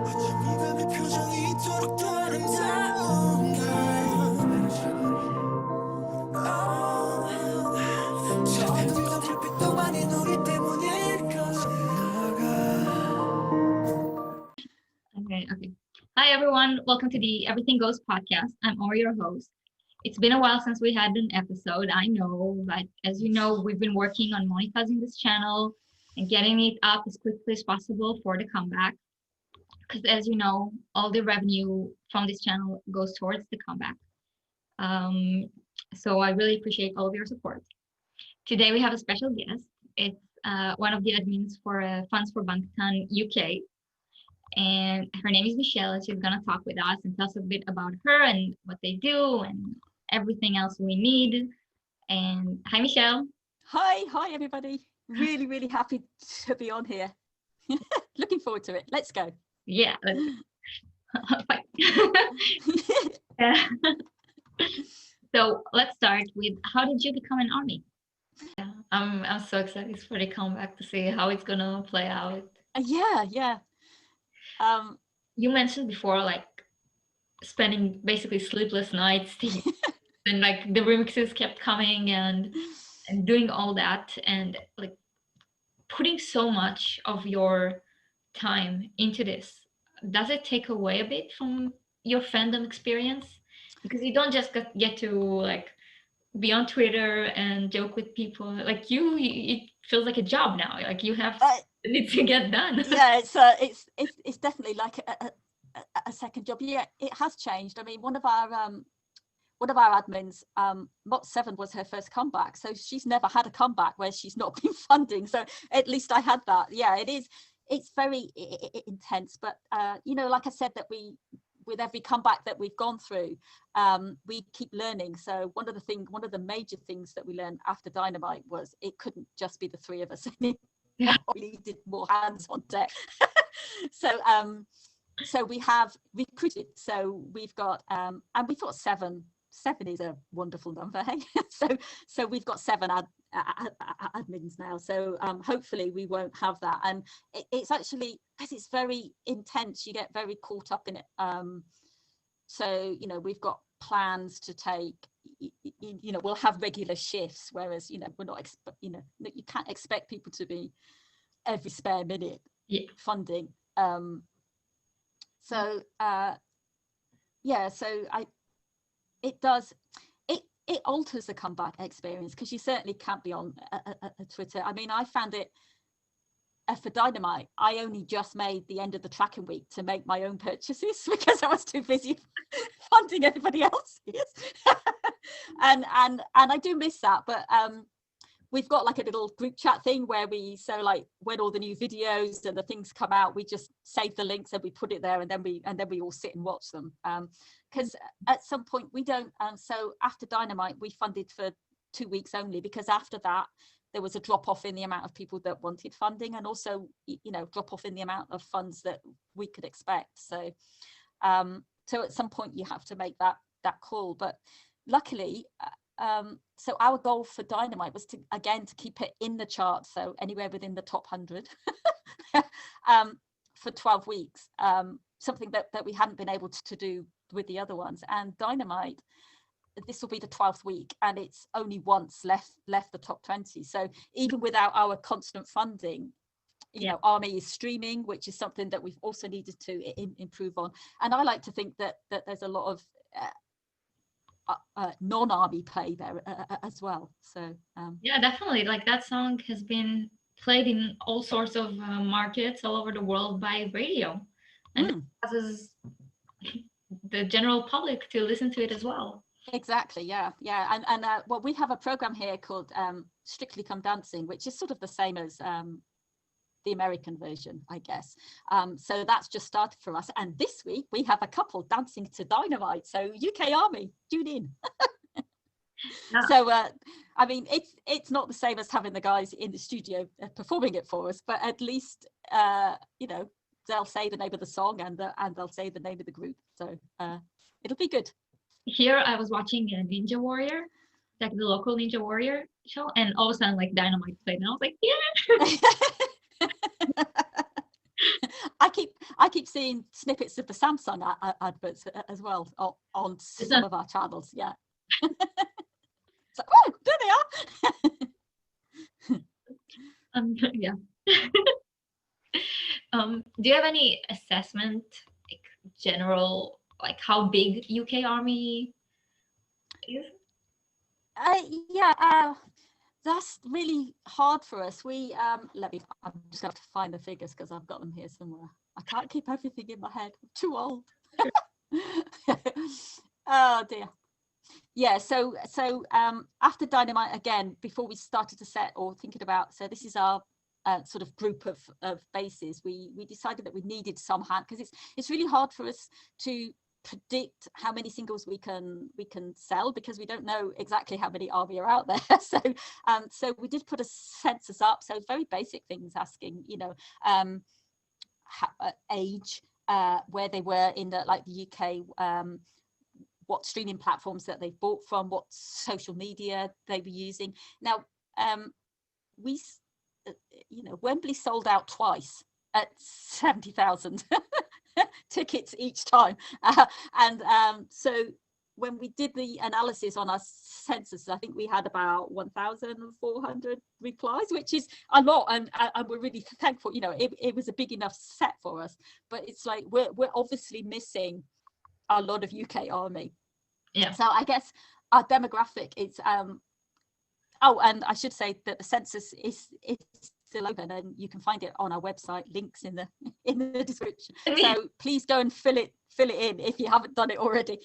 Okay. Hi, everyone. Welcome to the Everything Goes podcast. I'm Ori, your host. It's been a while since we had an episode, I know, but as you know, we've been working on monetizing this channel and getting it up as quickly as possible for the comeback. Because as you know, all the revenue from this channel goes towards the comeback. So I really appreciate all of your support. Today we have a special guest. It's one of the admins for Funds for Bangtan UK. And her name is Michelle, and she's gonna talk with us and tell us a bit about her and what they do and everything else we need. And hi, Michelle. Hi everybody. Really happy to be on here. Looking forward to it. Let's go. Yeah. Fine. Yeah. So let's start with, how did you become an army? Yeah, I'm so excited for the comeback to see how it's gonna play out. Yeah. You mentioned before, like, spending basically sleepless nights and like the remixes kept coming and doing all that and like putting so much of your time into this. Does it take away a bit from your fandom experience? Because you don't just get to like be on Twitter and joke with people. Like it feels like a job now. Like you have it to get done. Yeah, it's definitely like a second job. Yeah, it has changed. I mean, one of our admins, Mot7 was her first comeback, so she's never had a comeback where she's not been funding. So at least I had that. Yeah, it's very intense, but you know, like I said, that with every comeback that we've gone through, we keep learning. So one of the major things that we learned after Dynamite was it couldn't just be the three of us. Yeah. We needed more hands on deck. So we have recruited. So we've got, and we thought seven is a wonderful number. Hey, so we've got 7 admins now. So hopefully we won't have that. And it's actually, because it's very intense, you get very caught up in it. So you know, we've got plans to take. You know, we'll have regular shifts, whereas you know we're not. You know, you can't expect people to be every spare minute funding. So it alters the comeback experience, because you certainly can't be on Twitter. I mean, I found it for Dynamite, I only just made the end of the tracking week to make my own purchases because I was too busy funding everybody else's. and I do miss that, but we've got like a little group chat thing where so like when all the new videos and the things come out, we just save the links and we put it there, and then we all sit and watch them. Because at some point we don't. So after Dynamite, we funded for 2 weeks only, because after that there was a drop off in the amount of people that wanted funding, and also you know, drop off in the amount of funds that we could expect. So so at some point you have to make that call. But luckily, so our goal for Dynamite was to keep it in the chart, so anywhere within the top 100 for 12 weeks, something that we hadn't been able to do with the other ones. And Dynamite, this will be the 12th week, and it's only once left the top 20. So even without our constant funding, you know, Army is streaming, which is something that we've also needed to improve on. And I like to think that there's a lot of non-Army play there as well. So yeah, definitely, like that song has been played in all sorts of markets all over the world by radio, and it causes the general public to listen to it as well. Exactly, yeah. And well, we have a program here called Strictly Come Dancing, which is sort of the same as the American version, I guess. So that's just started for us, and this week we have a couple dancing to Dynamite, so UK Army, tune in. Yeah. So I mean, it's not the same as having the guys in the studio performing it for us, but at least you know, they'll say the name of the song and they'll say the name of the group, so it'll be good. Here I was watching Ninja Warrior, like the local Ninja Warrior show, and all of a sudden like Dynamite played, and I was like, yeah. I keep seeing snippets of the Samsung adverts as well on some of our channels. Yeah. It's like, oh, there they are. Yeah. Do you have any assessment, like general, like how big UK Army is? Yeah, that's really hard for us. We I'm just going to find the figures because I've got them here somewhere. I can't keep everything in my head. I'm too old. Oh dear. Yeah, so after Dynamite, again, before we started to set or thinking about, so this is our sort of group of bases, we decided that we needed some hand, because it's really hard for us to predict how many singles we can sell, because we don't know exactly how many army are out there. So we did put a census up, so very basic things, asking, you know, age, where they were in the UK, what streaming platforms that they've bought from, what social media they were using. Now, Wembley sold out twice at 70,000 tickets each time. So when we did the analysis on our census, I think we had about 1,400 replies, which is a lot, and we're really thankful. You know, it was a big enough set for us, but it's like we're obviously missing a lot of UK Army. Yeah. So I guess our demographic is oh, and I should say that the census is still open, and you can find it on our website, links in the description. So please go and fill it in if you haven't done it already.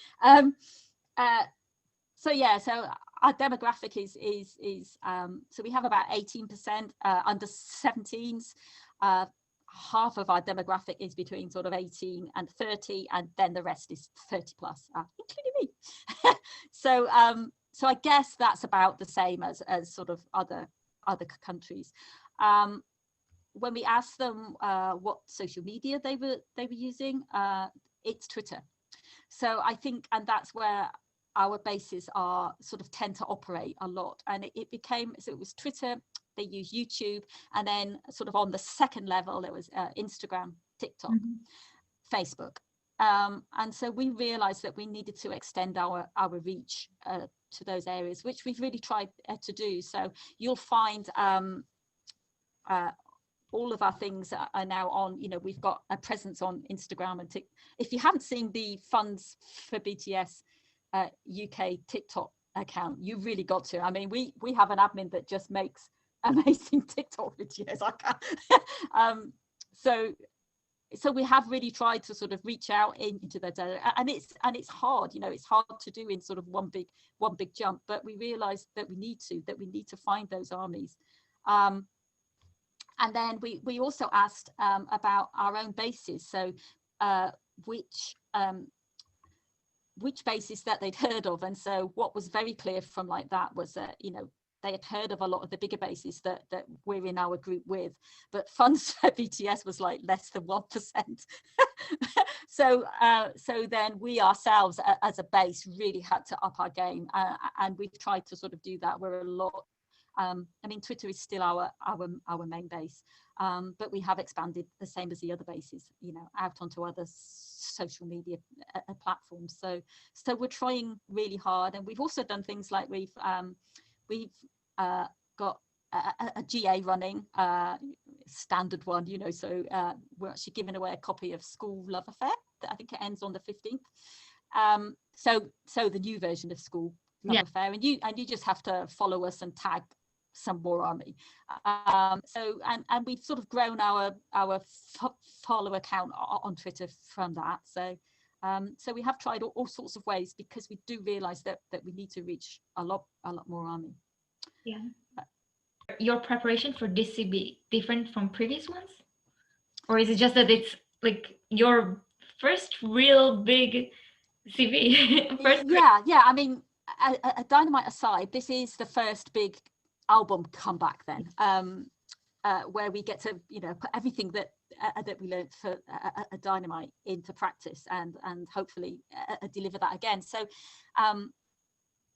So yeah, so our demographic is so we have about 18% under 17s. Half of our demographic is between sort of 18 and 30, and then the rest is 30 plus, including me. So I guess that's about the same as sort of other countries. When we asked them what social media they were using, it's Twitter. So I think, and that's where our bases are sort of tend to operate a lot, and it became, so it was Twitter. They use YouTube, and then sort of on the second level there was Instagram, TikTok, Facebook, and so we realized that we needed to extend our reach to those areas, which we've really tried to do. So you'll find all of our things are now on, you know, we've got a presence on Instagram and TikTok. If you haven't seen the Funds for BTS UK TikTok account, you really got to. I mean, we have an admin that just makes amazing TikTok videos. I can't. So we have really tried to sort of reach out into that area, and it's hard, you know, it's hard to do in sort of one big jump, but we realized that we need to find those armies. And then we also asked about our own bases, so which bases that they'd heard of. And so what was very clear from like that was that, you know, they had heard of a lot of the bigger bases that we're in our group with, but Funds for BTS was like less than 1%. So then we ourselves as a base really had to up our game, and we've tried to sort of do that. We're a lot. I mean, Twitter is still our main base, but we have expanded the same as the other bases, you know, out onto other social media platforms. So we're trying really hard, and we've also done things like we've got a GA running, standard one, you know, so we're actually giving away a copy of School Love Affair that I think it ends on the 15th. So the new version of School Love Affair, and you just have to follow us and tag some more army. So we've sort of grown our follow account on Twitter from that. So we have tried all sorts of ways, because we do realize that we need to reach a lot more army. Yeah. Your preparation for this CB different from previous ones, or is it just that it's like your first real big CV? Yeah. I mean, a Dynamite aside, this is the first big album comeback then, where we get to, you know, put everything that we learned for a Dynamite into practice, and hopefully deliver that again. So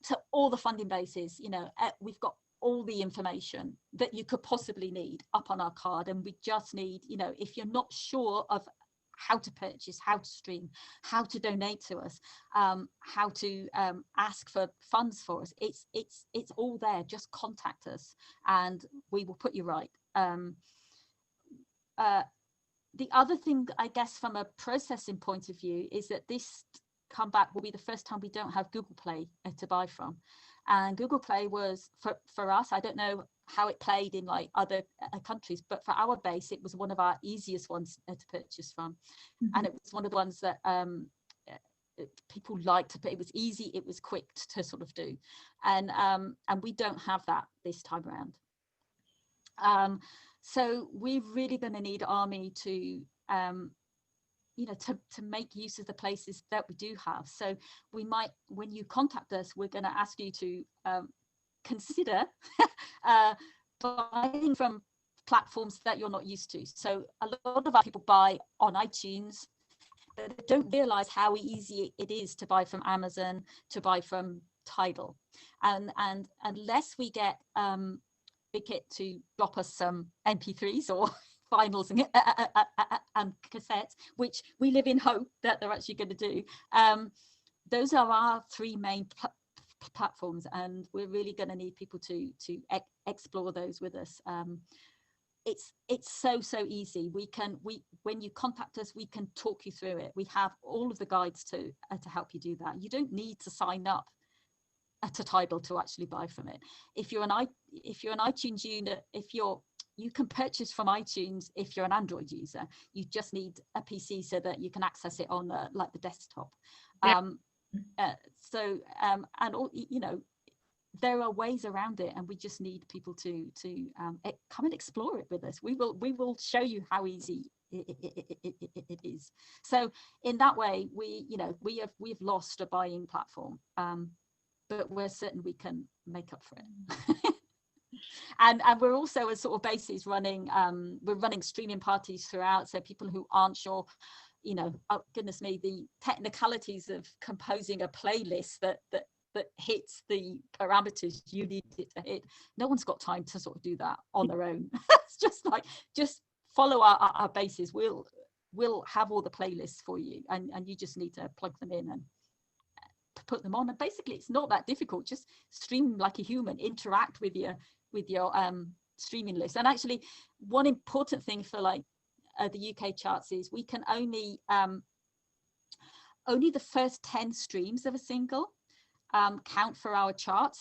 to all the funding bases, you know, we've got all the information that you could possibly need up on our card, and we just need, you know, if you're not sure of how to purchase, how to stream, how to donate to us, how to ask for funds for us. It's all there. Just contact us and we will put you right. The other thing, I guess, from a processing point of view, is that this comeback will be the first time we don't have Google Play to buy from. And Google Play was, for us, I don't know how it played in like other countries, but for our base, it was one of our easiest ones to purchase from. Mm-hmm. And it was one of the ones that people liked to pay. It was easy, it was quick to sort of do. And we don't have that this time around. So we're really going to need Army to, you know, to make use of the places that we do have. So we might, when you contact us, we're going to ask you to consider buying from platforms that you're not used to. So a lot of our people buy on iTunes, but they don't realize how easy it is to buy from Amazon, to buy from Tidal. And unless we get Bickett to drop us some MP3s or vinyls and cassettes, which we live in hope that they're actually going to do. Those are our three main platforms, and we're really going to need people to explore those with us. It's so easy. When you contact us, we can talk you through it. We have all of the guides to help you do that. You don't need to sign up to Tidal to actually buy from it. If you're an iTunes user, you can purchase from iTunes if you're an Android user. You just need a PC so that you can access it on like the desktop. Yeah. And all, you know, there are ways around it, and we just need people to come and explore it with us. We will show you how easy it is. So in that way, we've lost a buying platform. But we're certain we can make up for it. and we're also, as sort of bases, running we're running streaming parties throughout, so people who aren't sure, you know, oh goodness me, the technicalities of composing a playlist that hits the parameters you need it to hit, no one's got time to sort of do that on their own. It's just follow our bases. We'll have all the playlists for you, and you just need to plug them in and put them on. And basically it's not that difficult. Just stream like a human, interact with your streaming list. And actually one important thing for like the UK charts is we can only the first 10 streams of a single count for our chart.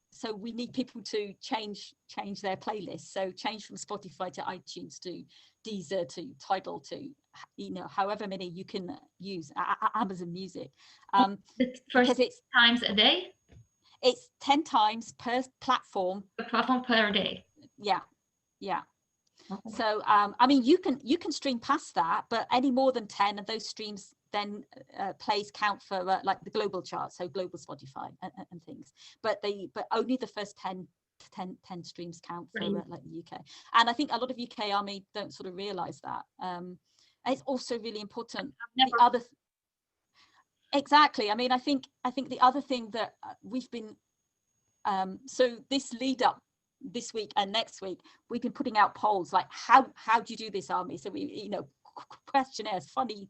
So we need people to change their playlist, so change from Spotify to iTunes to Deezer to Tidal to, you know, however many you can use, Amazon Music. Because it's times a day? It's 10 times per platform. A platform per day? Yeah. Okay. So I mean, you can stream past that, but any more than 10 of those streams then plays count for like the global chart, so global Spotify and things. But only the first 10 streams count for like the UK. And I think a lot of UK Army don't sort of realise that. And it's also really important. Exactly. I mean, I think the other thing that we've been so this lead up this week and next week, we've been putting out polls like how do you do this, Army? So we, you know, questionnaires, funny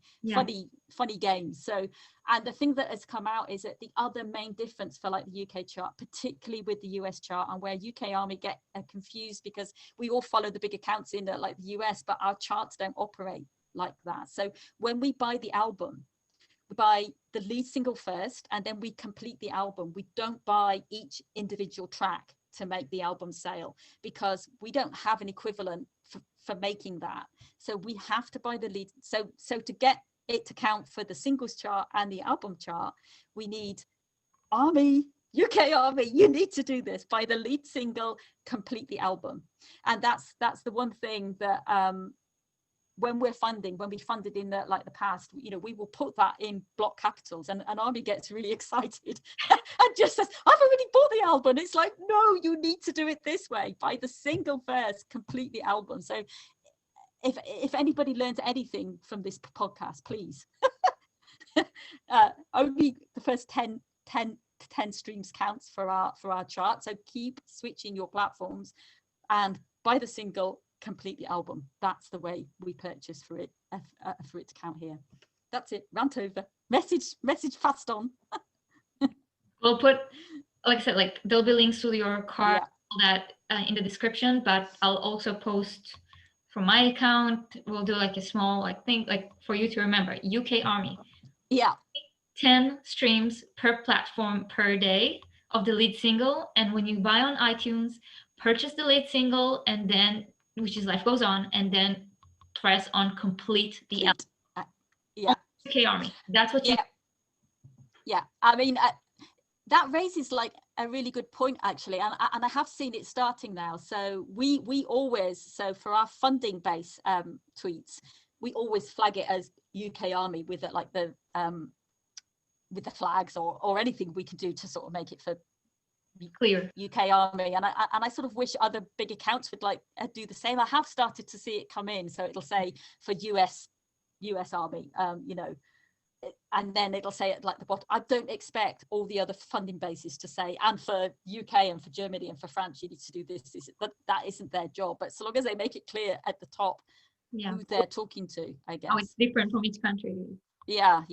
games. So, and the thing that has come out is that the other main difference for like the UK chart, particularly with the US chart, and where UK Army get confused because we all follow the big accounts in like the US, but our charts don't operate like that. So when we buy the album, we buy the lead single first, and then we complete the album. We don't buy each individual track to make the album sale, because we don't have an equivalent for making that. So we have to buy the lead. So to get it to count for the singles chart and the album chart, we need Army, UK Army, you need to do this. Buy the lead single, complete the album. And that's the one thing that when we funded in the past, you know, we will put that in block capitals, and Army gets really excited and just says, I've already bought the album. It's like, no, you need to do it this way. Buy the single first, complete the album. So if anybody learns anything from this podcast, please, only the first 10 streams counts for our chart. So keep switching your platforms and buy the single, complete the album. That's the way we purchase for it to count here. That's it. Rant over. Message passed on. We'll put, like I said, like there'll be links to your card, all that in the description, but I'll also post from my account. We'll do like a small like thing, like for you to remember, UK Army. Yeah. 10 streams per platform per day of the lead single. And when you buy on iTunes, purchase the lead single, and then, which is Life Goes On, and then press on complete the album. Yeah. UK Army. That's what you. Yeah. I mean, that raises like a really good point, actually, and I have seen it starting now. So we always, so for our funding base tweets, we always flag it as UK Army with it, like the flags or anything we can do to sort of make it for clear UK Army. And I sort of wish other big accounts would like do the same. I have started to see it come in, so it'll say for US Army, you know, and then it'll say at like the bottom. I don't expect all the other funding bases to say, and for UK and for Germany and for France you need to do this. That isn't their job, but so long as they make it clear at the top who they're talking to, I guess. Oh, it's different from each country. Yeah.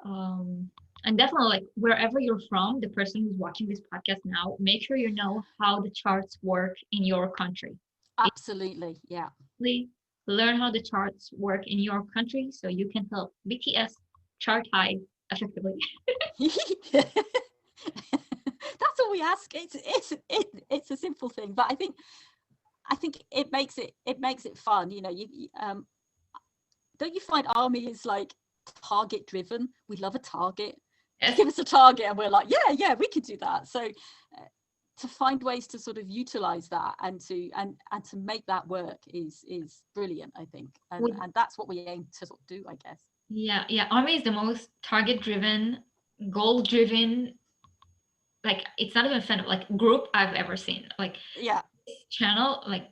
And definitely, like wherever you're from, the person who's watching this podcast now, make sure you know how the charts work in your country. Absolutely, yeah. Learn how the charts work in your country so you can help BTS chart high effectively. That's all we ask. It's a simple thing, but I think it makes it fun. You know, you don't you find Army is like target driven? We love a target. Yes. Give us a target and we're like, yeah, we could do that. So to find ways to sort of utilize that and to make that work is brilliant, I think, and that's what we aim to sort of do, I guess. Yeah, Army is the most target driven, goal driven, like it's not even fandom, like group I've ever seen. Like this channel, like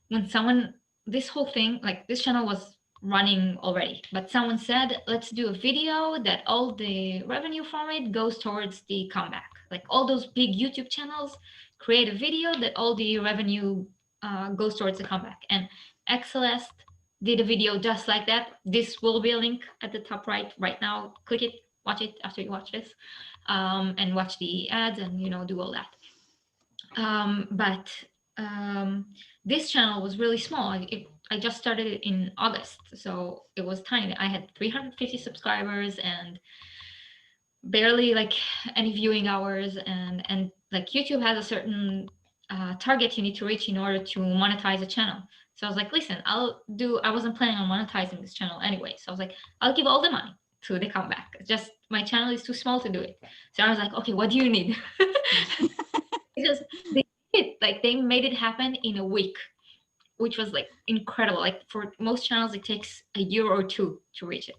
when someone, this whole thing, like this channel was running already, but someone said, let's do a video that all the revenue from it goes towards the comeback. Like all those big YouTube channels create a video that all the revenue goes towards the comeback. And Celeste did a video just like that. This will be a link at the top right now. Click it, watch it after you watch this, and watch the ads and, you know, do all that. But this channel was really small. I just started it in August, so it was tiny. I had 350 subscribers and barely like any viewing hours, and like YouTube has a certain target you need to reach in order to monetize a channel. So I was like, listen, I wasn't planning on monetizing this channel anyway, so I was like, I'll give all the money to the comeback. Just my channel is too small to do it. So I was like, okay, what do you need? Because they made it happen in a week, which was like incredible. Like for most channels it takes a year or two to reach it.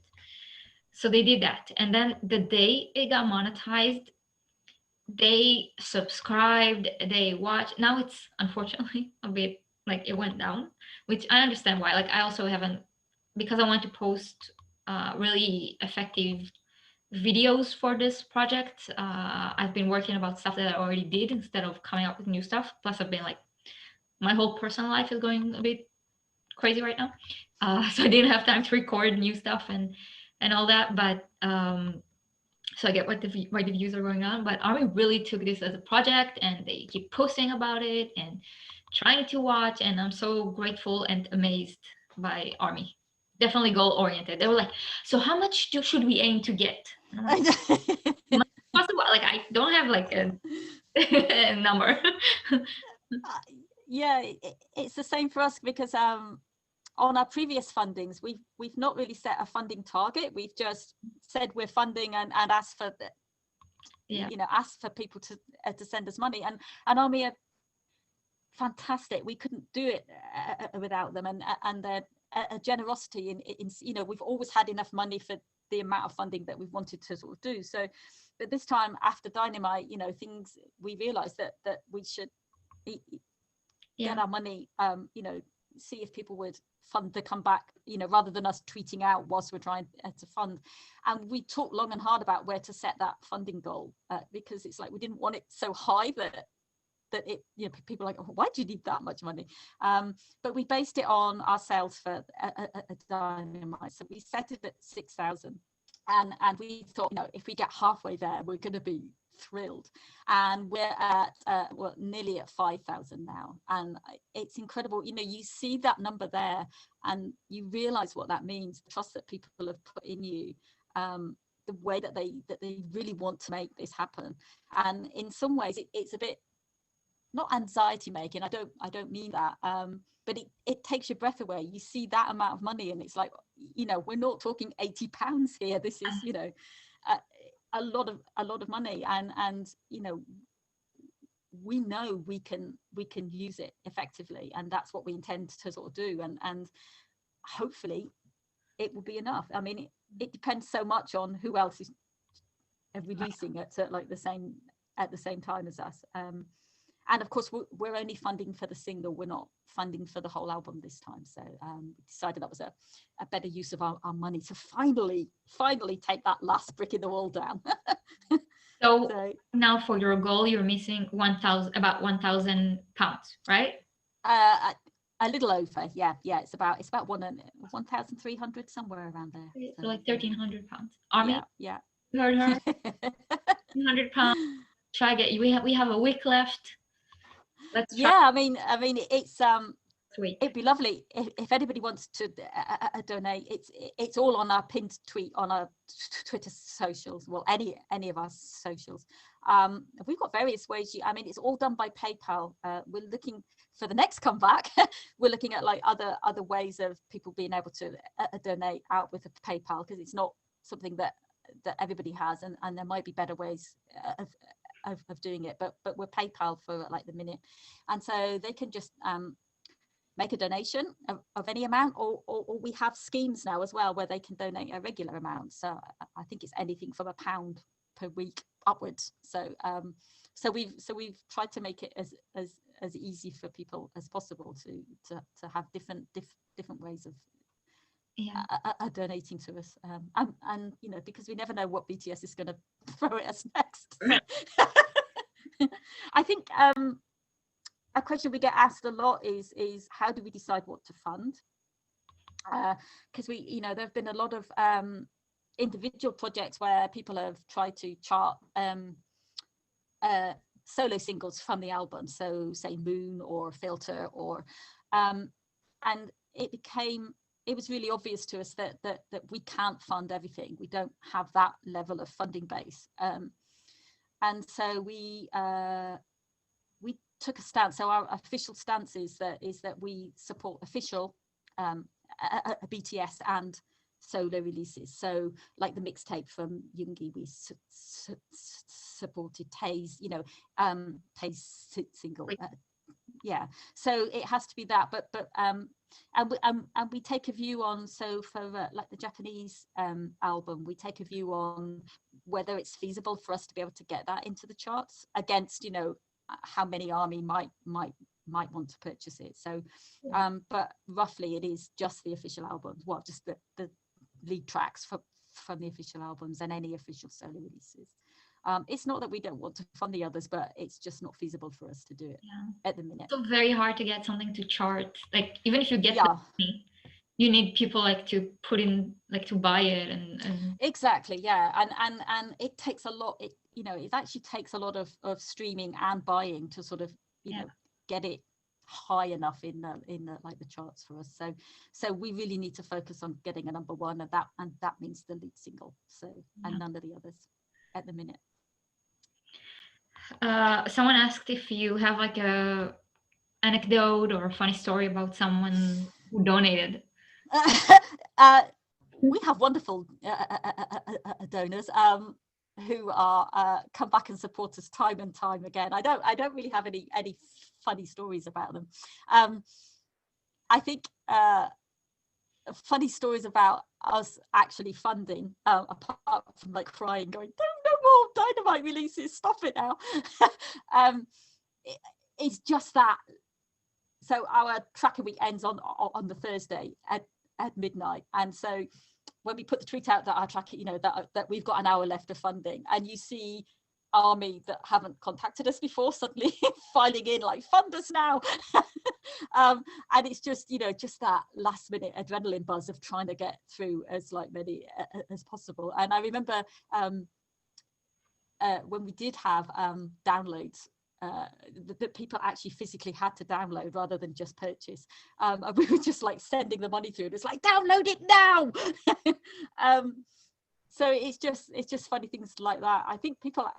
So they did that, and then the day it got monetized, they subscribed, they watched. Now it's unfortunately a bit like it went down, which I understand why. Like I also haven't, because I want to post really effective videos for this project. I've been working about stuff that I already did instead of coming up with new stuff. Plus I've been like, my whole personal life is going a bit crazy right now, so I didn't have time to record new stuff and all that. But so I get why the views are going on. But Army really took this as a project, and they keep posting about it and trying to watch, and I'm so grateful and amazed by Army. Definitely goal oriented. They were like, so how much should we aim to get? Like, possible. Like I don't have like a number. Yeah, it's the same for us, because on our previous fundings we've not really set a funding target. We've just said we're funding and asked for asked for people to send us money, and Army are fantastic. We couldn't do it without them, and their generosity in you know, we've always had enough money for the amount of funding that we've wanted to sort of do. So but this time after Dynamite, you know, we realized that we should get our money, you know, see if people would fund the comeback, you know, rather than us tweeting out whilst we're trying to fund. And we talked long and hard about where to set that funding goal, because it's like we didn't want it so high that that it, you know, people are like, oh, why do you need that much money? But we based it on our sales for a Dynamite. So we set it at 6,000. And we thought, you know, if we get halfway there, we're going to be thrilled. And we're at well, nearly at 5,000 now, and it's incredible. You know, you see that number there and you realize what that means, the trust that people have put in you, the way that they really want to make this happen. And in some ways it's a bit, not anxiety making, I don't mean that, but it takes your breath away. You see that amount of money and it's like, you know, we're not talking £80 here. This is, you know, a lot of money, and you know, we know we can use it effectively, and that's what we intend to sort of do, and hopefully it will be enough. I mean, it depends so much on who else is releasing it at like the same time as us. And of course, we're only funding for the single. We're not funding for the whole album this time. So we decided that was a better use of our money to finally take that last brick in the wall down. So now for your goal, you're missing about £1,000, right? A little over, yeah. It's about 1,300, somewhere around there. So like £1,300. Army, yeah. You heard her. £100. Try get. We have a week left. Let's try. Yeah, I mean, it's Sweet. It'd be lovely if anybody wants to donate. It's all on our pinned tweet on our Twitter socials. Well, any of our socials. We've got various ways. I mean, it's all done by PayPal. We're looking for the next comeback. We're looking at like other ways of people being able to donate out with a PayPal, because it's not something that everybody has, and there might be better ways of doing it, but we're PayPal for like the minute, and so they can just make a donation of any amount, or we have schemes now as well where they can donate a regular amount. So I think it's anything from £1 per week upwards. So we've tried to make it as easy for people as possible to have different ways of donating to us, and you know, because we never know what BTS is going to throw at us next. I think a question we get asked a lot is how do we decide what to fund? Because you know, there have been a lot of individual projects where people have tried to chart solo singles from the album, so say Moon or Filter, or and it was really obvious to us that we can't fund everything. We don't have that level of funding base, and so we took a stance. So our official stance is that we support official BTS and solo releases. So like the mixtape from Yoongi, we supported Tae's, you know, Tae's single. Yeah, so it has to be that, but and we take a view on, so for like the Japanese album, we take a view on whether it's feasible for us to be able to get that into the charts against, you know, how many ARMY might want to purchase it. So but roughly it is just the official albums, well, just the lead tracks from the official albums and any official solo releases. It's not that we don't want to fund the others, but it's just not feasible for us to do it at the minute. It's very hard to get something to chart. Like even if you get the money, you need people like to put in, like to buy it and exactly, yeah, and it takes a lot. It, you know, it actually takes a lot of streaming and buying to sort of, you know, get it high enough in the like the charts for us. So we really need to focus on getting a number one, and that means the lead single. So and none of the others at the minute. Someone asked if you have like a anecdote or a funny story about someone who donated. We have wonderful donors who are come back and support us time and time again. I don't really have any funny stories about them. I think funny stories about us actually funding, apart from like crying, going, no more Dynamite releases, stop it now. It's just that. So our tracking week ends on the Thursday at midnight, and so when we put the tweet out that our track, you know, that we've got an hour left of funding, and you see army that haven't contacted us before suddenly filing in like, fund us now. And it's just, you know, just that last minute adrenaline buzz of trying to get through as like many as possible. And I remember when we did have downloads that people actually physically had to download rather than just purchase, and we were just like sending the money through, and it's like, download it now. So it's just funny things like that. I think people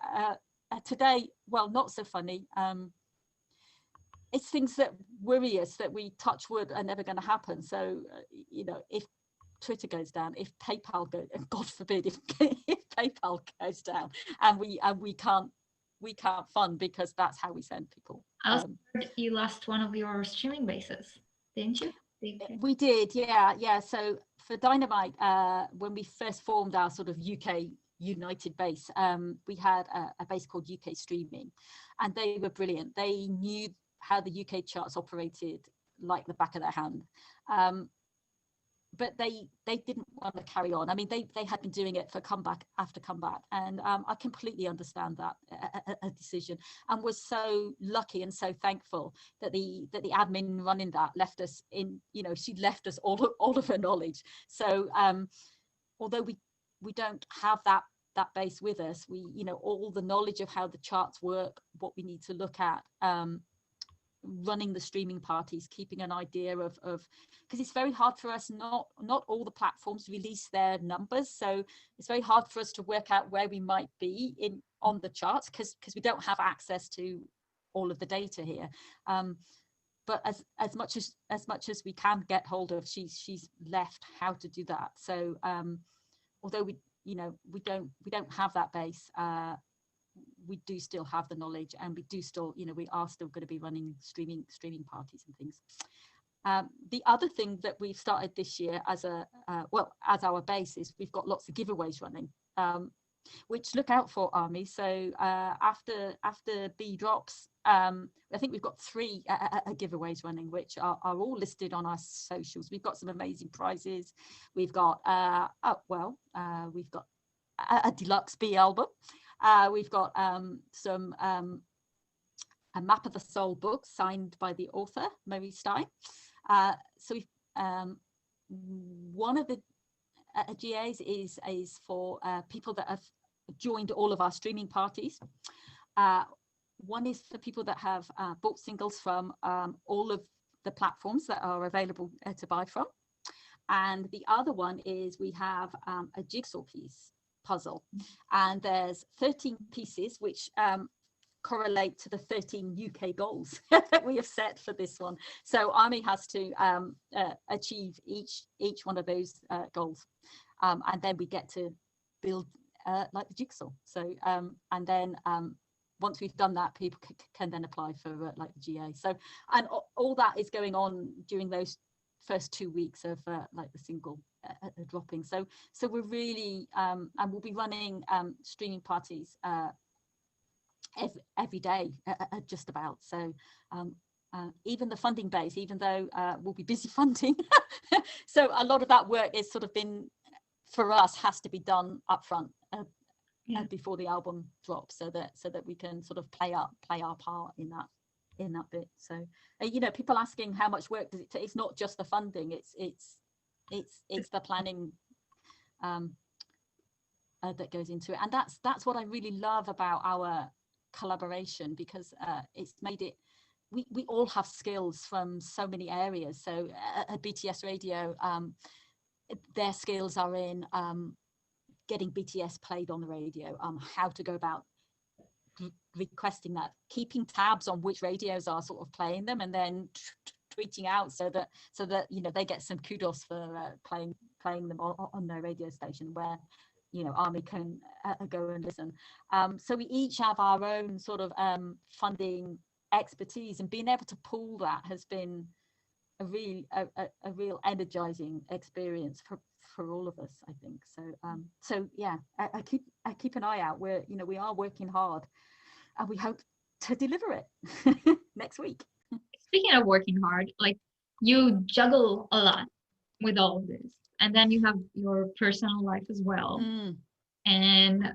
today, well, not so funny. It's things that worry us that we, touch wood, are never going to happen. So you know, if Twitter goes down, if PayPal goes, and God forbid, if PayPal goes down, and we can't fund, because that's how we send people. I also heard you lost one of your streaming bases, didn't you? We did, yeah. So for Dynamite, when we first formed our sort of UK United base, we had a base called UK Streaming, and they were brilliant. They knew how the UK charts operated like the back of their hand. But they didn't want to carry on. I mean, they had been doing it for comeback after comeback, and I completely understand that a decision, and was so lucky and so thankful that the admin running that left us in, you know, she left us all of her knowledge. So although we don't have that base with us, we, you know, all the knowledge of how the charts work, what we need to look at, running the streaming parties, keeping an idea of, because it's very hard for us, not all the platforms release their numbers, so it's very hard for us to work out where we might be on the charts, because we don't have access to all of the data here. But as much as we can get hold of, she's left how to do that. So although we don't have that base, we do still have the knowledge, and we do still, you know, we are still going to be running streaming parties and things. The other thing that we've started this year as as our base is we've got lots of giveaways running, which look out for, Army. So after B drops, I think we've got 3 giveaways running, which are all listed on our socials. We've got some amazing prizes. We've got we've got a deluxe B album. We've got a Map of the Soul book signed by the author, Marie Stein. So one of the GAs is for people that have joined all of our streaming parties. One is for people that have bought singles from all of the platforms that are available to buy from. And the other one is we have a jigsaw piece puzzle, and there's 13 pieces which correlate to the 13 UK goals that we have set for this one. So Army has to achieve each one of those goals, and then we get to build like the jigsaw. So and then once we've done that, people can then apply for like the GA. So, and all that is going on during those first 2 weeks of like the single dropping. So we're really and we'll be running streaming parties every day just about. So even the funding base, even though we'll be busy funding, so a lot of that work is sort of been, for us, has to be done up front before the album drops, so that we can sort of play our part in that bit. So you know, people asking how much work does it take? It's not just the funding, it's the planning that goes into it. And that's what I really love about our collaboration, because it's made it, we all have skills from so many areas. So at BTS Radio, their skills are in getting BTS played on the radio, how to go about requesting that, keeping tabs on which radios are sort of playing them, and then tweeting out so that you know, they get some kudos for playing them on their radio station, where you know, Army can go and listen. So we each have our own sort of funding expertise, and being able to pool that has been a real energizing experience for all of us, I think. So yeah, I keep an eye out. We are working hard, and we hope to deliver it next week. Speaking of working hard, like, you juggle a lot with all of this, and then you have your personal life as well. And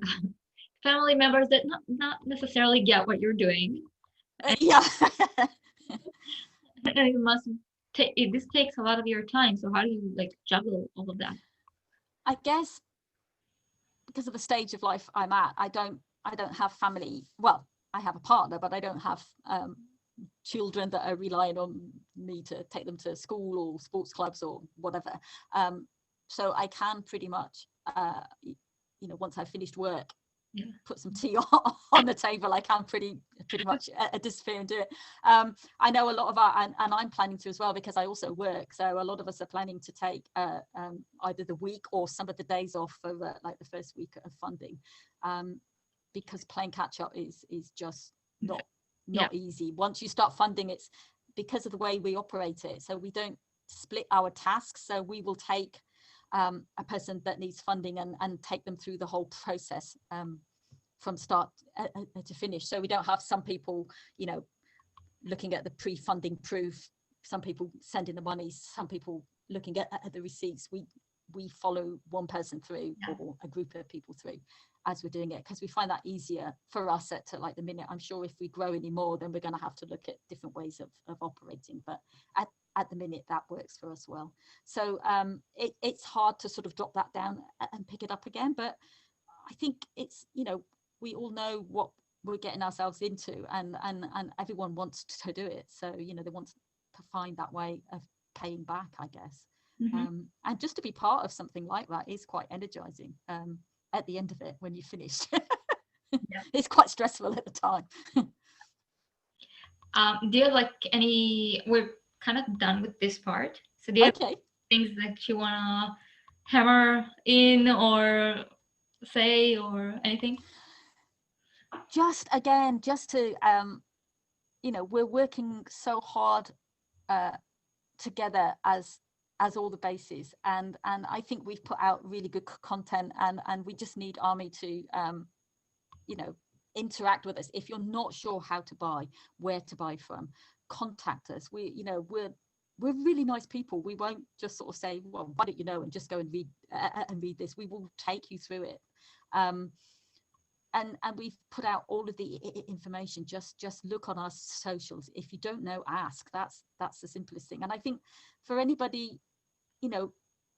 family members that not necessarily get what you're doing. Yeah. And you must take this takes a lot of your time. So how do you like juggle all of that? I guess because of the stage of life I'm at, I don't have family. Well, I have a partner, but I don't have children that are relying on me to take them to school or sports clubs or whatever. So I can pretty much, once I've finished work, put some tea on the table, I can pretty much disappear and do it. I know a lot of and I'm planning to as well, because I also work, so a lot of us are planning to take either the week or some of the days off for like the first week of funding, because playing catch up is just not easy. Once you start funding, it's because of the way we operate it, so we don't split our tasks, so we will take a person that needs funding and take them through the whole process from start to finish. So we don't have some people, looking at the pre-funding proof, some people sending the money, some people looking at the receipts. We follow one person through or a group of people through as we're doing it, because we find that easier for us at like the minute. I'm sure if we grow any more, then we're going to have to look at different ways of operating, but at the minute that works for us well. So it's hard to sort of drop that down and pick it up again, but I think it's, we all know what we're getting ourselves into, and everyone wants to do it, so they want to find that way of paying back, I guess. And just to be part of something like that is quite energizing at the end of it when you finish. It's quite stressful at the time. Do you have like we're kind of done with this part, so do you have things that you want to hammer in or say or anything? Just to we're working so hard together as all the bases, and I think we've put out really good content, and we just need Army to interact with us. If you're not sure how to buy, where to buy from, contact us. We're really nice people. We won't just sort of say, well, why don't you know, and just go and read this. We will take you through it. And we've put out all of the information. Just look on our socials. If you don't know, ask. That's the simplest thing. And I think for anybody,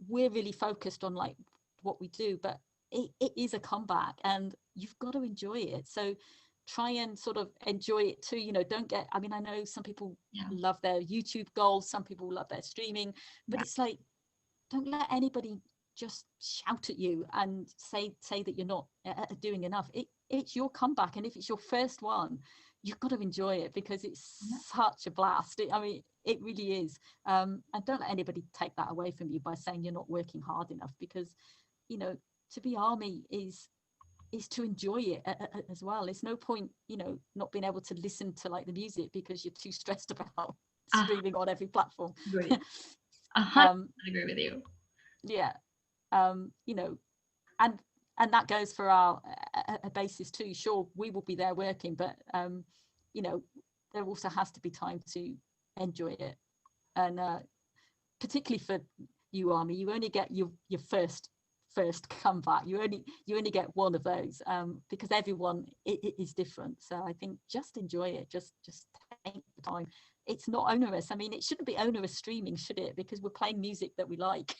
we're really focused on like what we do, but it is a comeback, and you've got to enjoy it. So try and sort of enjoy it too. Don't get, I know some people love their YouTube goals, some people love their streaming, but it's like, don't let anybody just shout at you and say that you're not doing enough. It's your comeback, and if it's your first one, you've got to enjoy it, because it's such a blast. It really is. And don't let anybody take that away from you by saying you're not working hard enough, because to be Army is to enjoy it as well. It's no point not being able to listen to like the music because you're too stressed about streaming on every platform. I agree with you. And that goes for our basis too. Sure, we will be there working, but there also has to be time to enjoy it. And particularly for you, Army, you only get your first comeback. You only get one of those, because everyone is different. So I think just enjoy it. Just take the time. It's not onerous. It shouldn't be onerous streaming, should it? Because we're playing music that we like.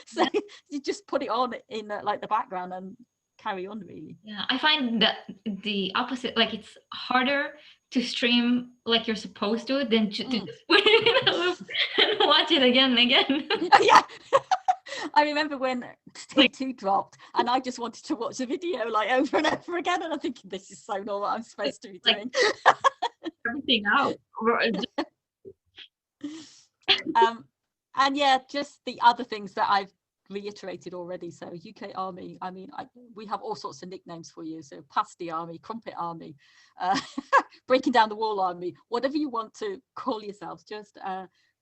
So you just put it on in like the background and carry on, really. I find that the opposite, like it's harder to stream like you're supposed to than to just put it in a loop and watch it again and again. I remember when TEP dropped, and I just wanted to watch the video like over and over again, and I'm thinking, this is so not what I'm supposed to be doing. Everything out. And just the other things that I've reiterated already. So UK Army, we have all sorts of nicknames for you. So Pasty Army, Crumpet Army, Breaking Down the Wall Army, whatever you want to call yourselves. Just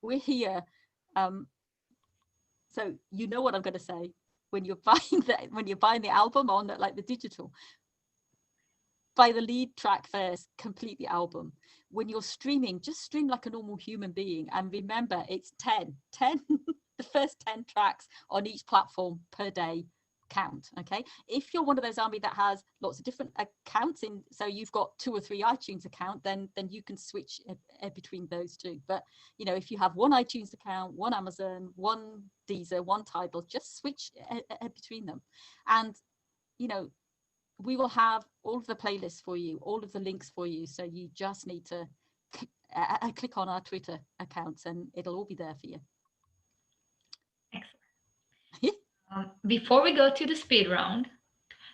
we're here. So you know what I'm going to say when you're buying the album on like the digital. Buy the lead track first, complete the album. When you're streaming, just stream like a normal human being, and remember it's 10 the first 10 tracks on each platform per day, account. Okay, if you're one of those army that has lots of different accounts in, so you've got 2 or 3 iTunes account, then you can switch between those two. But you know, if you have one iTunes account, one Amazon, one Deezer, one Tidal, just switch between them. And you know, we will have all of the playlists for you, all of the links for you, so you just need to click on our Twitter accounts and it'll all be there for you. Excellent. Before we go to the speed round.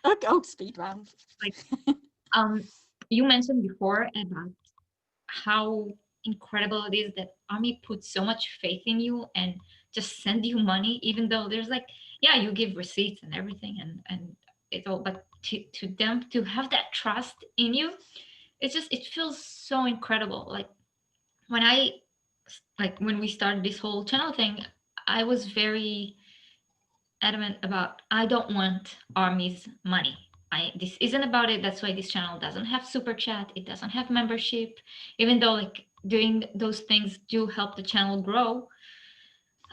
Oh, speed round. Like, you mentioned before about how incredible it is that Army put so much faith in you and just send you money, even though there's like, yeah, you give receipts and everything and it's all, but to them to have that trust in you, it's just, it feels so incredible. Like when we started this whole channel thing, I was very adamant about, I don't want Army's money. This isn't about it. That's why this channel doesn't have super chat. It doesn't have membership, even though like doing those things do help the channel grow.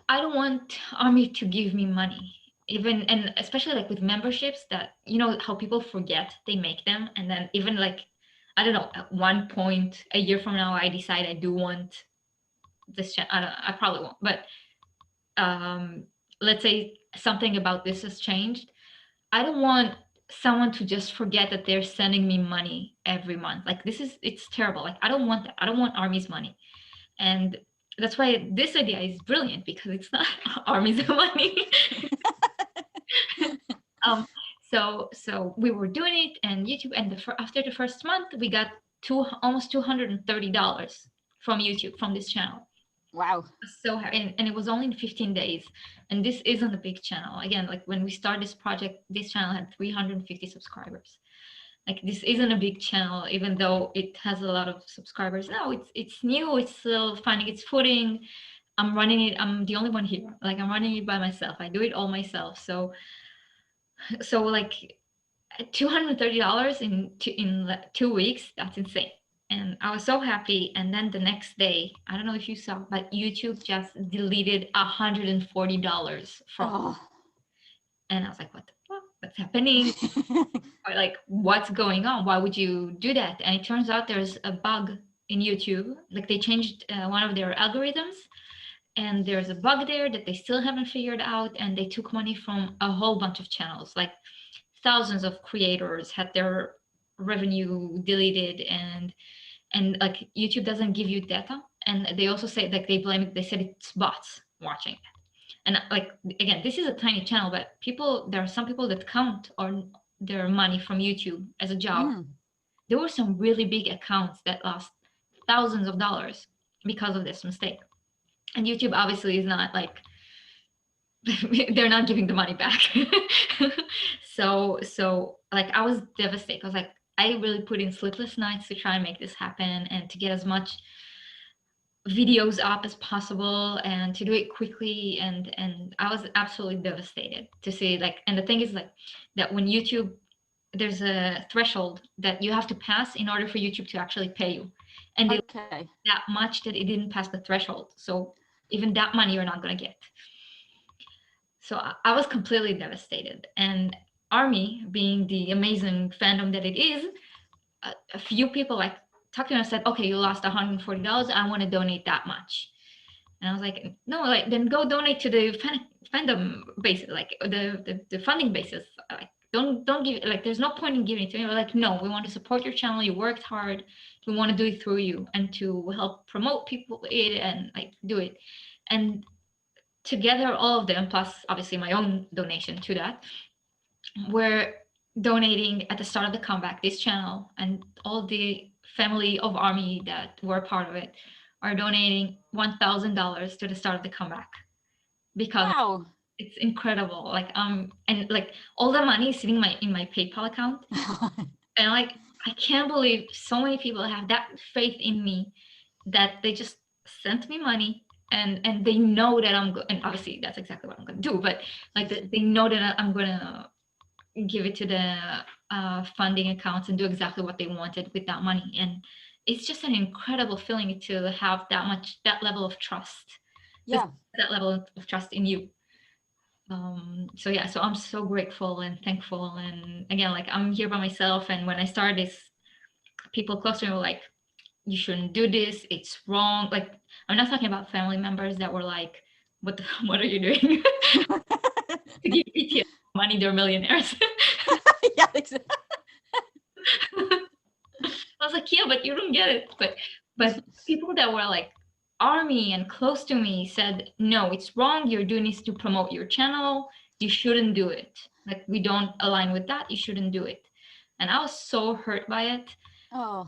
I don't want Army to give me money, even, and especially like with memberships, that you know how people forget they make them, and then even like, I don't know, at one point a year from now I decide I do want this channel. I probably won't, but let's say something about this has changed. I don't want someone to just forget that they're sending me money every month. Like it's terrible. Like I don't want that. I don't want Army's money. And that's why this idea is brilliant, because it's not Army's money. So we were doing it and YouTube, and after the first month we got almost $230 from YouTube, from this channel. Wow. So, and it was only in 15 days. And this isn't a big channel. Again, like when we started this project, this channel had 350 subscribers. Like this isn't a big channel, even though it has a lot of subscribers. No, it's new. It's still finding its footing. I'm running it. I'm the only one here. Like I'm running it by myself. I do it all myself. So like $230 in 2 weeks. That's insane. And I was so happy. And then the next day, I don't know if you saw, but YouTube just deleted $140 from. And I was like, what the fuck? What's happening? Or like, what's going on? Why would you do that? And it turns out there's a bug in YouTube. Like they changed one of their algorithms, and there's a bug there that they still haven't figured out. And they took money from a whole bunch of channels. Like thousands of creators had their revenue deleted, and like YouTube doesn't give you data. And they also say, like, they blame it, they said it's bots watching it. And like, again, this is a tiny channel, but there are some people that count on their money from YouTube as a job. There were some really big accounts that lost thousands of dollars because of this mistake. And YouTube obviously is not like, they're not giving the money back. So like I was devastated. I was like, I really put in sleepless nights to try and make this happen, and to get as much videos up as possible, and to do it quickly. And I was absolutely devastated to see, like, and the thing is like that when YouTube, there's a threshold that you have to pass in order for YouTube to actually pay you. And they that much that it didn't pass the threshold. So even that money you're not going to get. So I was completely devastated. And Army, being the amazing fandom that it is, a few people like talked to me and said, okay, you lost $140. I want to donate that much. And I was like, no, like then go donate to the fandom basis, like the funding basis. Like don't give, like there's no point in giving it to me. We're like, no, we want to support your channel. You worked hard. We want to do it through you and to help promote people it and like do it. And together, all of them, plus obviously my own donation to that, we're donating at the start of the comeback. This channel and all the family of Army that were part of it are donating $1,000 to the start of the comeback, because it's incredible. Like and like all the money is sitting in my PayPal account, and like I can't believe so many people have that faith in me that they just sent me money. And they know that I'm good, and obviously that's exactly what I'm going to do, but like they know that I'm going to give it to the funding accounts and do exactly what they wanted with that money. And it's just an incredible feeling to have that level of trust. That level of trust in you. So yeah, so I'm so grateful and thankful. And again, like I'm here by myself. And when I started this, people close to me were like, you shouldn't do this. It's wrong. Like, I'm not talking about family members that were like, what are you doing? To give BTS money, they're millionaires. Yeah, exactly. I was like, yeah, but you don't get it. But people that were like army and close to me said, no, it's wrong. You're doing this to promote your channel. You shouldn't do it. Like, we don't align with that. You shouldn't do it. And I was so hurt by it. Oh,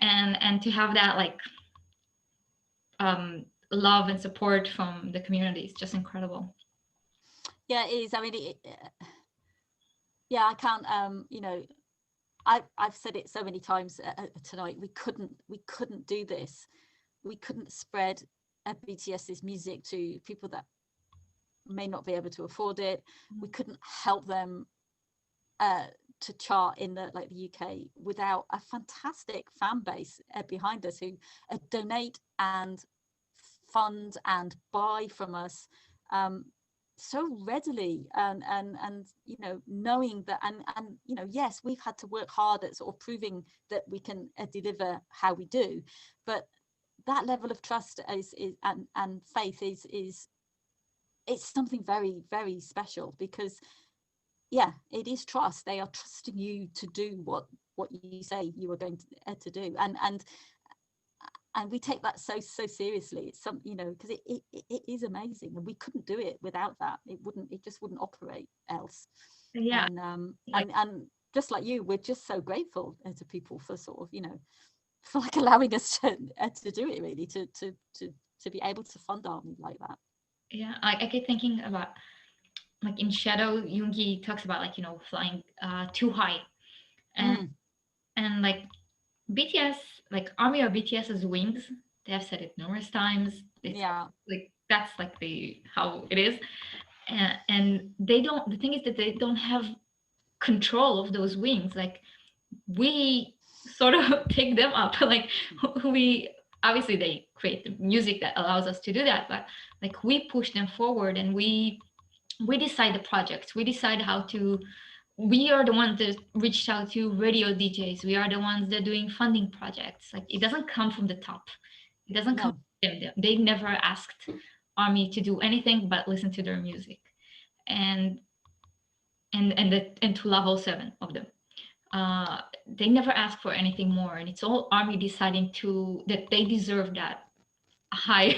And to have that like love and support from the community is just incredible. yeah, it is. I mean, yeah, I can't. I've said it so many times tonight. We couldn't do this. We couldn't spread BTS's music to people that may not be able to afford it. We couldn't help them to chart in the UK without a fantastic fan base behind us who donate and fund and buy from us so readily, and knowing that, and yes, we've had to work hard at sort of proving that we can deliver how we do, but that level of trust is and faith is it's something very, very special, because yeah, it is trust. They are trusting you to do what you say you are going to do, and we take that so seriously. It's some, because it is amazing, and we couldn't do it without that. It just wouldn't operate else. Yeah. And just like you, we're just so grateful to people for sort of, for like allowing us to do it, really, to be able to fund army like that. Yeah, I keep thinking about, like, in Shadow, Yoongi talks about, like, flying too high, and like BTS, like Army or BTS's wings. They have said it numerous times. It's Yeah. like that's like the how it is, and they don't. The thing is that they don't have control of those wings. Like, we sort of take them up. Like, we obviously they create the music that allows us to do that, but like we push them forward, and we decide the projects. We decide how to. We are the ones that reached out to radio DJs. We are the ones that are doing funding projects. Like, it doesn't come from the top. It doesn't come No. from them. They never asked Army to do anything but listen to their music, and and to level 7 of them. They never ask for anything more, and it's all Army deciding to that they deserve that high.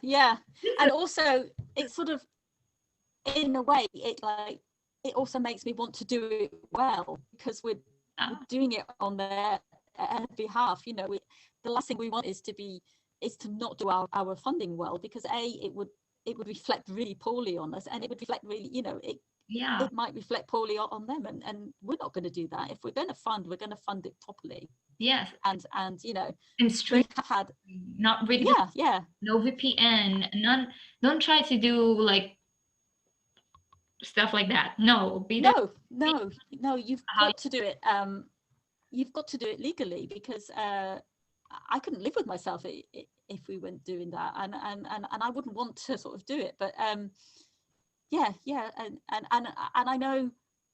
Yeah. And also, it's sort of, in a way, it also makes me want to do it well, because we're doing it on their behalf. The last thing we want is to not do our funding well, because it would reflect really poorly on us, and it would reflect really, it might reflect poorly on them, and we're not going to do that. If we're going to fund, we're going to fund it properly. Yes. And and straight had not really. Yeah. No VPN. None. Don't try to do like stuff like that. No. No. You've got to do it. You've got to do it legally, because I couldn't live with myself if we weren't doing that, and I wouldn't want to sort of do it. But yeah, and I know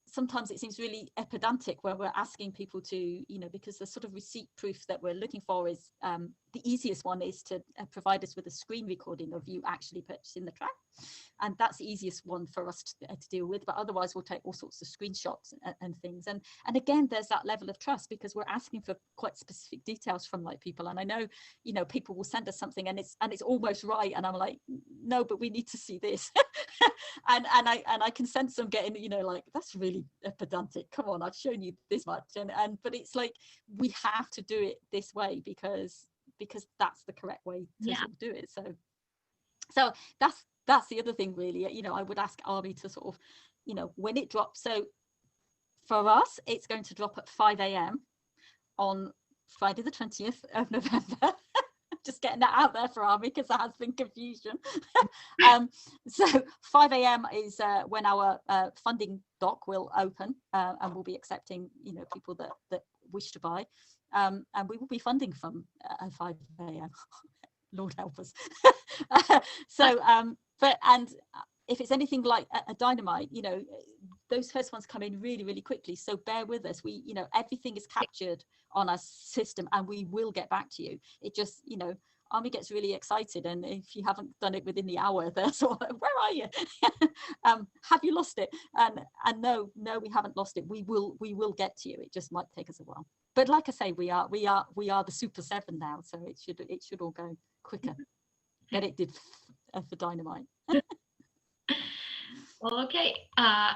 sometimes it seems really pedantic when we're asking people to, because the sort of receipt proof that we're looking for is the easiest one is to provide us with a screen recording of you actually purchasing the track, and that's the easiest one for us to deal with. But otherwise, we'll take all sorts of screenshots and things, and again, there's that level of trust, because we're asking for quite specific details from people, and I know people will send us something and it's almost right, and I'm like, no, but we need to see this. and I can sense them getting, like, that's really pedantic, come on, I've shown you this much, and but it's like, we have to do it this way, because that's the correct way to sort of do it. So that's the other thing, really. I would ask Army to sort of, when it drops. So for us, it's going to drop at 5 a.m. on Friday the 20th of November. Just getting that out there for Army, because there has been confusion. So 5 a.m. is when our funding doc will open, and we'll be accepting people that wish to buy, and we will be funding from 5 a.m. Lord help us. So but if it's anything like a Dynamite, you know, those first ones come in really, really quickly. So bear with us. We, you know, everything is captured on our system and we will get back to you. It just, you know, Army gets really excited, and if you haven't done it within the hour, they're sort of, where are you? Have you lost it? And no, we haven't lost it. We will get to you. It just might take us a while. But like I say, we are the Super 7 now, so it should all go quicker than it did for Dynamite. Well, okay.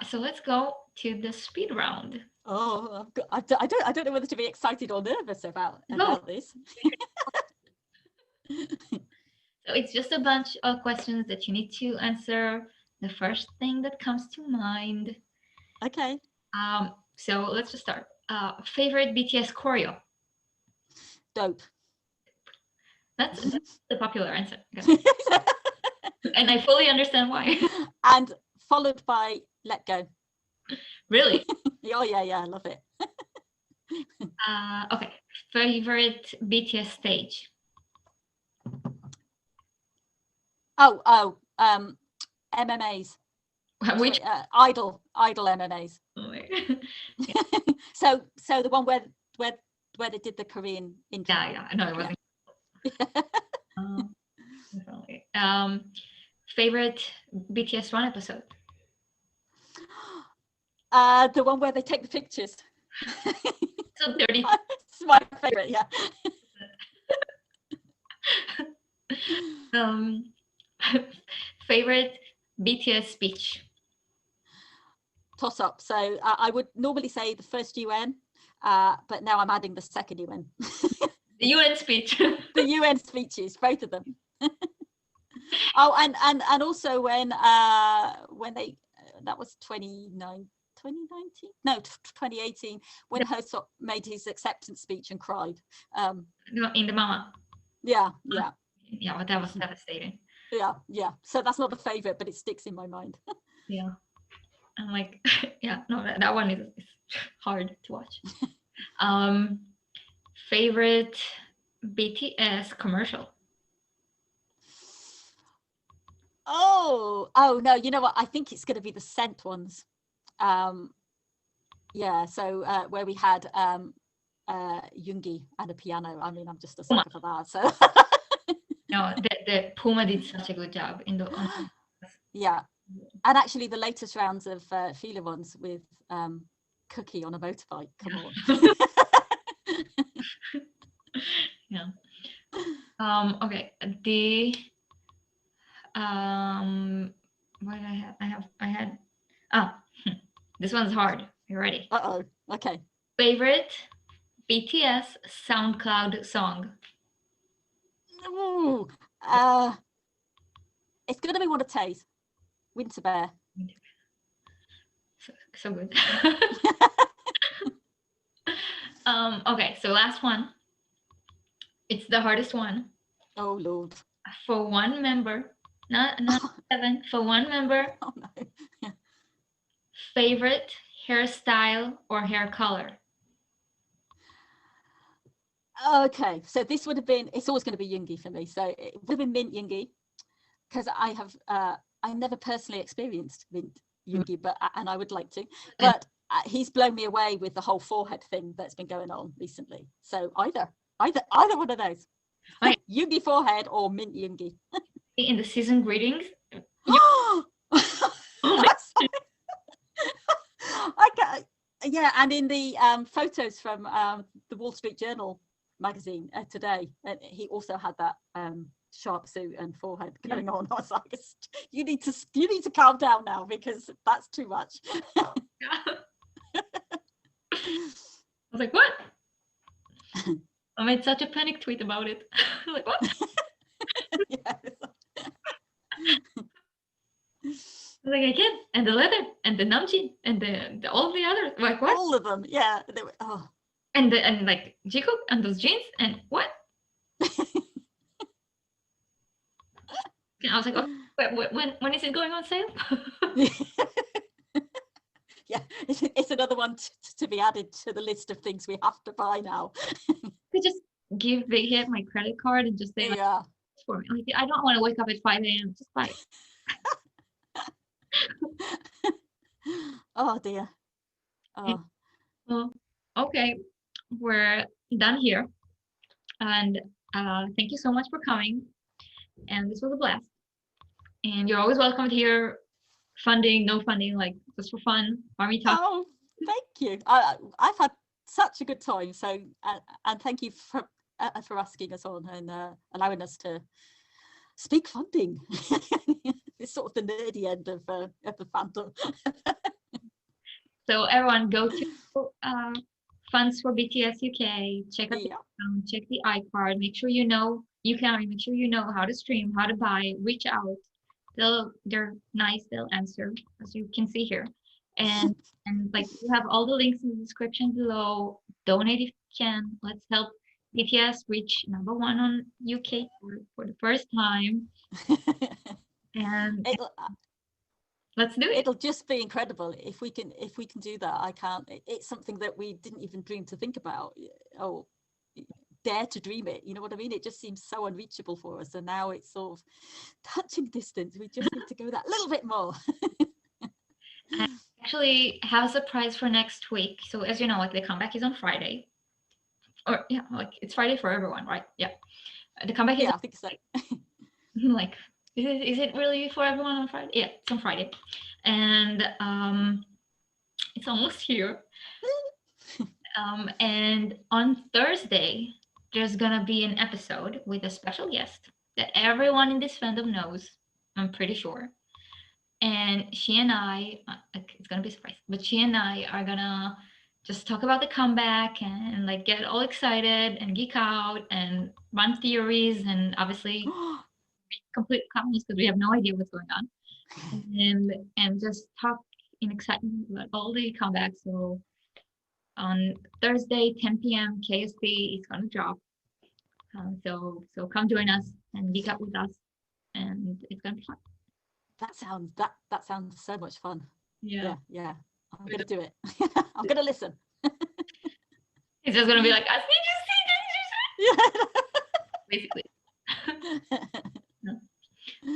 So let's go to the speed round. Oh, I don't know whether to be excited or nervous about this. So it's just a bunch of questions that you need to answer the first thing that comes to mind. Okay. So let's just start. Favorite BTS choreo? Dope. That's the popular answer. And I fully understand why. And followed by Let Go. Really? Oh yeah, I love it. Okay. Favorite BTS stage? MMAs. Which? Idol MMAs. Oh my. So the one where they did the Korean intro. Yeah. No, it wasn't. Definitely. Favorite BTS one episode? The one where they take the pictures. So 30. It's my favorite, yeah. Favorite BTS speech? Toss up. So I would normally say the first UN, but now I'm adding the second UN. The UN speech. The UN speeches, both of them. Oh, and also when they, that was 2019? No, 2018, when Hersok made his acceptance speech and cried. No, in the Mama. Yeah. Yeah, but that was devastating. Yeah. So that's not the favorite, but it sticks in my mind. Yeah. I'm like, yeah, no, that one is hard to watch. Favorite BTS commercial? Oh no, you know what? I think it's going to be the scent ones. Yeah, so where we had Yoongi and a piano. I mean, I'm just a sucker for that. So no, the Puma did such a good job in the. Yeah, and actually the latest rounds of Fila ones with Cookie on a motorbike. Come on. Yeah. Okay. The what did I had this one's hard. You ready? Okay. Favorite BTS SoundCloud song? Ooh, it's gonna be one of Tay's, Winter Bear. So good. Okay, so last one. It's the hardest one. Oh Lord. For one member, not 7. For one member. Oh no. Yeah. Favorite hairstyle or hair color? Okay, so this would have been, it's always going to be Yoongi for me. So it would have been mint Yoongi, because I never personally experienced mint Yoongi, and I would like to, but he's blown me away with the whole forehead thing that's been going on recently. So either one of those. Right. Yoongi forehead or mint Yoongi. In the season greetings. Yeah, and in the photos from the Wall Street Journal magazine today, he also had that sharp suit and forehead going on. I was like, you need to calm down now, because that's too much. I was like, what? I made such a panic tweet about it. Like, what? Like, I can't. And the leather and the namjin and the all of the others. Like, what? All of them, yeah. They were, And like Jikook and those jeans and what? And I was like, oh, when is it going on sale? Yeah, it's another one to be added to the list of things we have to buy now. To just give Big Hit my credit card and just say, like, for me. Like, I don't want to wake up at 5 a.m. Just buy it. Oh dear. Oh. Well, okay, we're done here. And thank you so much for coming. And this was a blast. And you're always welcome here. Funding, no funding, like just for fun. Army talk. Oh, thank you. I've had such a good time. So, and thank you for asking us on and allowing us to speak funding. It's sort of the nerdy end of the fandom. So everyone, go to Funds for BTS UK. Check out check the iCard. Make sure you know you can. Make sure you know how to stream, how to buy. Reach out. They're nice. They'll answer, as you can see here. And like you have all the links in the description below. Donate if you can. Let's help BTS reach #1 on UK for the first time. And let's do it. It'll just be incredible if we can do that. I can't. It's something that we didn't even dream to think about. Oh, dare to dream it. You know what I mean? It just seems so unreachable for us, and now it's sort of touching distance. We just need to go that little bit more. I actually have a surprise for next week. So as you know, like the comeback is on Friday, or yeah, like it's Friday for everyone, right? Yeah, the comeback is. I think so. Like, is it really for everyone on Friday? Yeah, it's on Friday, and it's almost here. And on Thursday, there's gonna be an episode with a special guest that everyone in this fandom knows. I'm pretty sure. And she and I, it's gonna be a surprise, but she and I are gonna just talk about the comeback and like get all excited and geek out and run theories and obviously complete calmness because we have no idea what's going on, and just talk in excitement about all the comebacks. So on Thursday, 10 p.m. KST, it's gonna drop. So come join us and geek out with us, and it's gonna be fun. That sounds so much fun. Yeah. I'm gonna do it. I'm gonna listen. It's just gonna be like, I need to see, basically.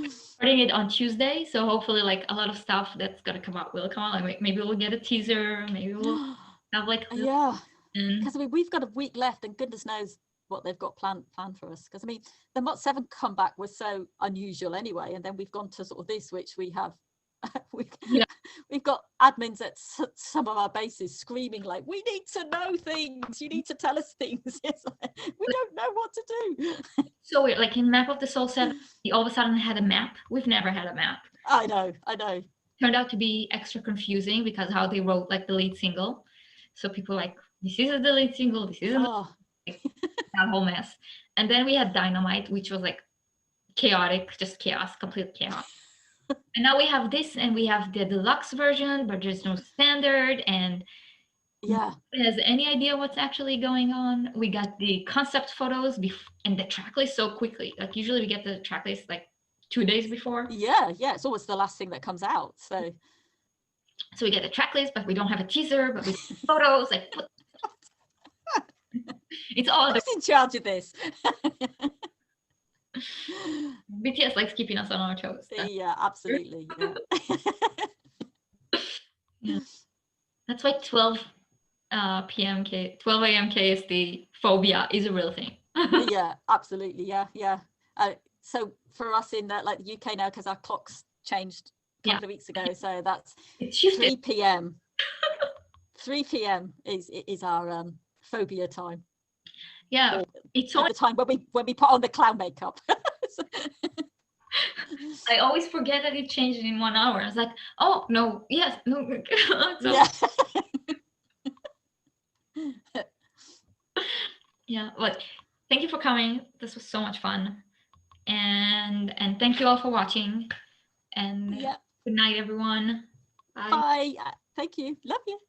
Starting it on Tuesday, so hopefully like a lot of stuff that's gonna come out will come out. Like maybe we'll get a teaser, maybe we'll have like because I mean we've got a week left and goodness knows what they've got planned for us, because I mean the MOT7 comeback was so unusual anyway, and then we've gone to sort of this, which we have we've got admins at some of our bases screaming like, we need to know things, you need to tell us things. It's like, we don't know what to do. So weird. Like in Map of the Soul 7, we all of a sudden had a map. We've never had a map. I know Turned out to be extra confusing because how they wrote like the lead single, so people like, this is the lead single, this isn't like, that whole mess. And then we had Dynamite, which was like chaotic, just chaos, complete chaos. And now we have this, and we have the deluxe version, but there's no standard, and no one has any idea what's actually going on. We got the concept photos and the track list so quickly. Like usually we get the track list like 2 days before. It's always the last thing that comes out. So we get the track list, but we don't have a teaser, but we get photos. Like it's all. Who's in charge of this? BTS likes keeping us on our toes. Yeah, absolutely. Yeah. That's why 12 a.m. KST phobia is a real thing. Yeah, absolutely. Yeah. So for us in like the UK now, because our clocks changed a couple of weeks ago, so that's 3 p.m. 3 p.m. is our phobia time. Yeah, it's the time when we put on the clown makeup. I always forget that it changed in 1 hour. I was like, oh no, yes, no. Yeah, but thank you for coming. This was so much fun, and thank you all for watching. And good night, everyone. Bye. Thank you. Love you.